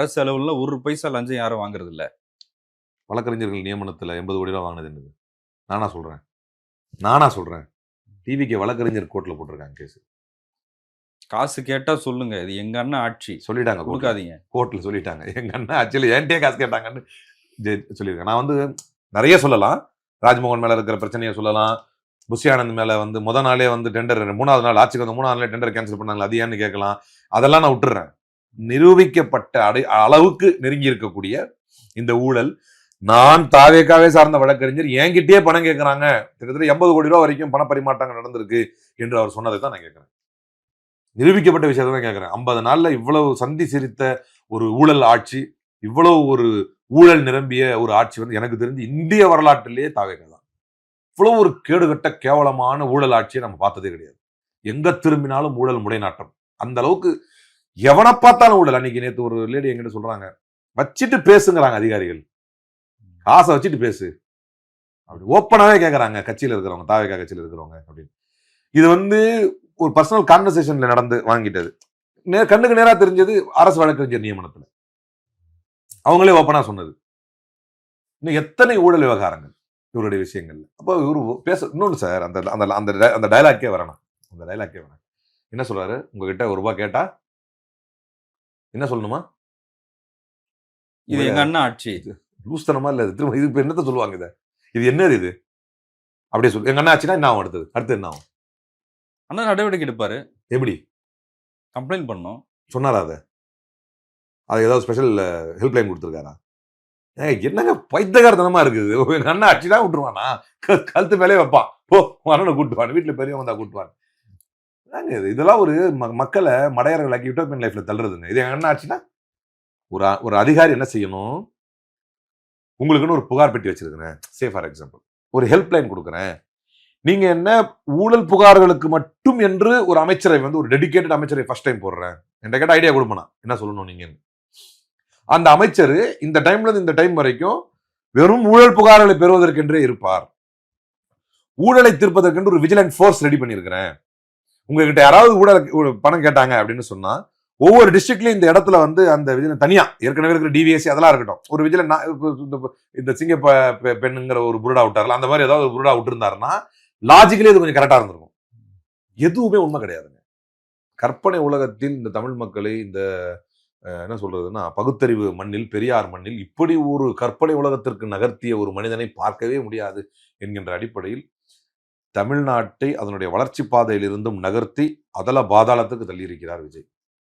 அரசு செலவுல ஒரு பைசா லஞ்சம் யாரும் வாங்குறது இல்ல. வழக்கறிஞர்கள் நியமனத்துல 80 கோடி ரூபாய் வாங்கினது என்னது? நானா சொல்றேன். டிவிக்கு வழக்கறிஞர் கோர்ட்ல போட்டிருக்காங்க கேஸ். காசு கேட்டா சொல்லுங்க. இது எங்க அண்ணன் ஆட்சி. சொல்லிட்டாங்க கொடுக்காதீங்க. கோர்ட்ல சொல்லிட்டாங்க. எங்க அண்ணன் ஆட்சியில என்கிட்டயே காசு கேட்டாங்கன்னு சொல்லியிருக்கேன். நான் நிறைய சொல்லலாம். ராஜ்மோகன் மேல இருக்கிற பிரச்சனையை சொல்லலாம். புஷி ஆனந்த் மேல முத நாளே டெண்டர் 3வது நாள் ஆட்சிக்கு 3வது நாளே டெண்டர் கேன்சல் பண்ணாங்க. அது ஏன்னு கேட்கலாம். அதெல்லாம் நான் விட்டுறேன். நிரூபிக்கப்பட்ட அளவுக்கு நெருங்கி இருக்கக்கூடிய இந்த ஊழல், நான் தாவேக்காவே சார்ந்த வழக்கறிஞர் என்கிட்டயே பணம் கேட்கிறாங்க, கிட்டத்தட்ட 80 கோடி ரூபாய் வரைக்கும் பண பரிமாற்றங்கள் நடந்திருக்கு என்று அவர் சொன்னதை தான் நான் கேட்கிறேன். நிரூபிக்கப்பட்ட விஷயத்தை தான் கேட்கிறேன். 50 நாள்ல இவ்வளவு சந்தி சிரித்த ஒரு ஊழல் ஆட்சி, இவ்வளவு ஒரு ஊழல் நிரம்பிய ஒரு ஆட்சி எனக்கு தெரிஞ்சு இந்திய வரலாற்றிலேயே தாவேக்கா தான். இவ்வளவு ஒரு கேடுகட்ட கேவலமான ஊழல் ஆட்சியை நம்ம பார்த்ததே கிடையாது. எங்க திரும்பினாலும் ஊழல் முடைநாட்டம். அந்த அளவுக்கு எவனை பார்த்தாலும் ஊழல். அன்னைக்கு நேற்று ஒரு லேடி எங்கிட்ட சொல்றாங்க, வச்சுட்டு பேசுங்கிறாங்க அதிகாரிகள், காசை வச்சுட்டு பேசு அப்படி ஓப்பனாவே கேட்கறாங்க கட்சியில் இருக்கிறவங்க, தாவேக்கா கட்சியில் இருக்கிறவங்க அப்படின்னு. இது ஒரு பர்சனல் கான்வர்சேஷன்ல நடந்து வாங்கிட்டது. கண்ணுக்கு நேரா தெரிஞ்சது அரசு வழக்கறிஞர் நியமனத்துல. அவங்களே ஓப்பனா சொன்னது. இன்னும் எத்தனை ஊழல் விவகாரங்கள் இவருடைய விஷயங்கள்ல. அப்போ இவரு இன்னொன்று சார், அந்த டைலாக்கே வரணும். அந்த டைலாக்கே வேணாம். என்ன சொல்றாரு? உங்ககிட்ட ₹1 கேட்டா என்ன சொல்லணுமா? இது எங்க அண்ணன் ஆட்சி. லூஸ்தனமா இல்ல திரும்ப இது என்னத்த சொல்லுவாங்க? இது என்னது இது? அப்படியே சொல்லு. எங்க அண்ணன் ஆச்சுன்னா என்ன ஆகும்? அடுத்து என்ன ஆகும்? அண்ணா நடவடிக்கை எடுப்பாரு. எப்படி? கம்ப்ளைண்ட் பண்ணும். சொன்னாரா? அது ஏதாவது ஸ்பெஷல் ஹெல்ப்லைன் கொடுத்துருக்காரா? என்னங்க பைத்தியகாரத்தனமா இருக்குது. எங்க அண்ணன் ஆட்சி தான் விட்டுருவானா? கழுத்து மேலே வைப்பான். அண்ணனை கூட்டுவான். வீட்டுல பெரியவங்க தான் கூட்டுவான். இதெல்லாம் ஒரு மக்களை மடையர்களாக்கி யூட்டோபியன் லைஃப்ல தள்ளுறதுங்க. இது எங்க அண்ணன் ஆட்சினா ஒரு அதிகாரி என்ன செய்யணும்? உங்களுக்குன்னு ஒரு புகார் பெட்டி வச்சிருக்கிறேன், சே ஃபார் எக்ஸாம்பிள் ஒரு ஹெல்ப்லைன் கொடுக்குறேன், நீங்க என்ன ஊழல் புகார்களுக்கு மட்டும் என்று ஒரு அமைச்சரை ஒரு டெடிகேட்டட் அமைச்சரை ஃபர்ஸ்ட் டைம் போடுறேன், என்கிட்ட கேட்ட ஐடியா கொடுப்பனா என்ன சொல்லணும் நீங்க? அந்த அமைச்சர் இந்த டைம்ல இருந்து இந்த டைம் வரைக்கும் வெறும் ஊழல் புகார்களை பெறுவதற்கென்றே இருப்பார். ஊழலை தீர்ப்பதற்கென்று ஒரு விஜிலன்ட் ஃபோர்ஸ் ரெடி பண்ணியிருக்கிறேன். உங்ககிட்ட யாராவது ஊழல் பணம் கேட்டாங்க அப்படின்னு சொன்னா ஒவ்வொரு டிஸ்ட்ரிக்ட்லயும் இந்த இடத்துல அந்த விஜிலன் தனியா ஏற்கனவே இருக்கிற டிவிஎஸ்சி அதெல்லாம் இருக்கட்டும், ஒரு விஜிலன் இந்த சிங்க பெண்ணுங்கிற ஒரு புருடா விட்டார்ல, அந்த மாதிரி ஏதாவது ஒரு புருடா விட்டுருந்தாருன்னா லாஜிக்கலே இது கொஞ்சம் கரெக்டா இருந்திருக்கும். எதுவுமே உண்மை கிடையாதுங்க. கற்பனை உலகத்தில் இந்த தமிழ் மக்களை இந்த என்ன சொல்றதுன்னா பகுத்தறிவு மண்ணில், பெரியார் மண்ணில் இப்படி ஒரு கற்பனை உலகத்திற்கு நகர்த்திய ஒரு மனிதனை பார்க்கவே முடியாது என்கின்ற அடிப்படையில் தமிழ்நாட்டை அதனுடைய வளர்ச்சி பாதையில் இருந்தும் நகர்த்தி அதல பாதாளத்துக்கு தள்ளியிருக்கிறார் விஜய்.